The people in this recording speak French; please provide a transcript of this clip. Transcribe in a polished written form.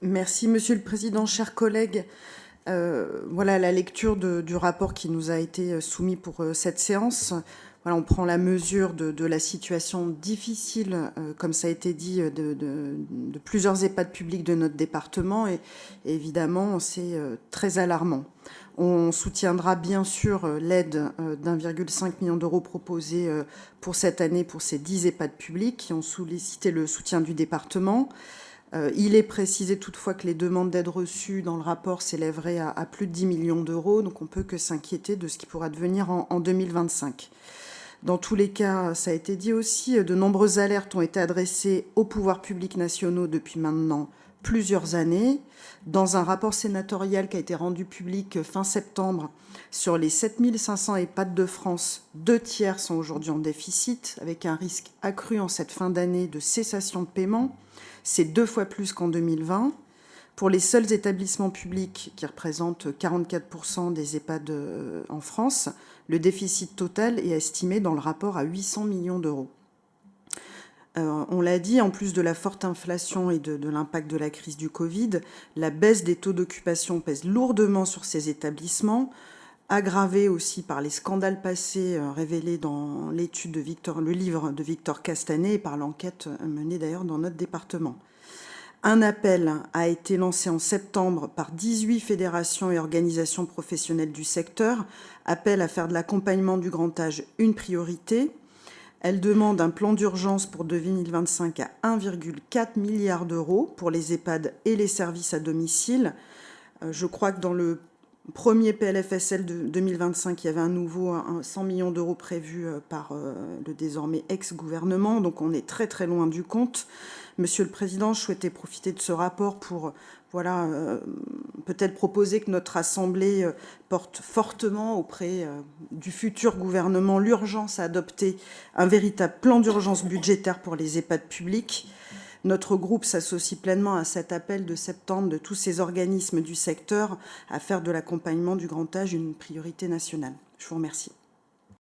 Merci, Monsieur le Président, chers collègues. Voilà la lecture du rapport qui nous a été soumis pour cette séance. Voilà, on prend la mesure de la situation difficile, comme ça a été dit, de plusieurs EHPAD publics de notre département et évidemment, c'est très alarmant. On soutiendra bien sûr l'aide d'1,5 million d'euros proposée pour cette année pour ces 10 EHPAD publics qui ont sollicité le soutien du département. Il est précisé toutefois que les demandes d'aide reçues dans le rapport s'élèveraient à plus de 10 millions d'euros, donc on ne peut que s'inquiéter de ce qui pourra devenir en 2025. Dans tous les cas, ça a été dit aussi, de nombreuses alertes ont été adressées aux pouvoirs publics nationaux depuis maintenant plusieurs années. Dans un rapport sénatorial qui a été rendu public fin septembre, sur les 7500 EHPAD de France, 2 tiers sont aujourd'hui en déficit, avec un risque accru en cette fin d'année de cessation de paiement. C'est 2 fois plus qu'en 2020. Pour les seuls établissements publics qui représentent 44% des EHPAD en France, le déficit total est estimé dans le rapport à 800 millions d'euros. On l'a dit, en plus de la forte inflation et de l'impact de la crise du Covid, la baisse des taux d'occupation pèse lourdement sur ces établissements, aggravée aussi par les scandales passés révélés dans l'étude le livre de Victor Castanet et par l'enquête menée d'ailleurs dans notre département. Un appel a été lancé en septembre par 18 fédérations et organisations professionnelles du secteur, appel à faire de l'accompagnement du grand âge une priorité. Elle demande un plan d'urgence pour 2025 à 1,4 milliard d'euros pour les EHPAD et les services à domicile. Je crois que dans le premier PLFSL de 2025, il y avait un nouveau 100 millions d'euros prévus par le désormais ex-gouvernement, donc on est très très loin du compte. Monsieur le Président, je souhaitais profiter de ce rapport pour peut-être proposer que notre Assemblée porte fortement auprès du futur gouvernement l'urgence à adopter un véritable plan d'urgence budgétaire pour les EHPAD publics. Notre groupe s'associe pleinement à cet appel de septembre de tous ces organismes du secteur à faire de l'accompagnement du grand âge une priorité nationale. Je vous remercie.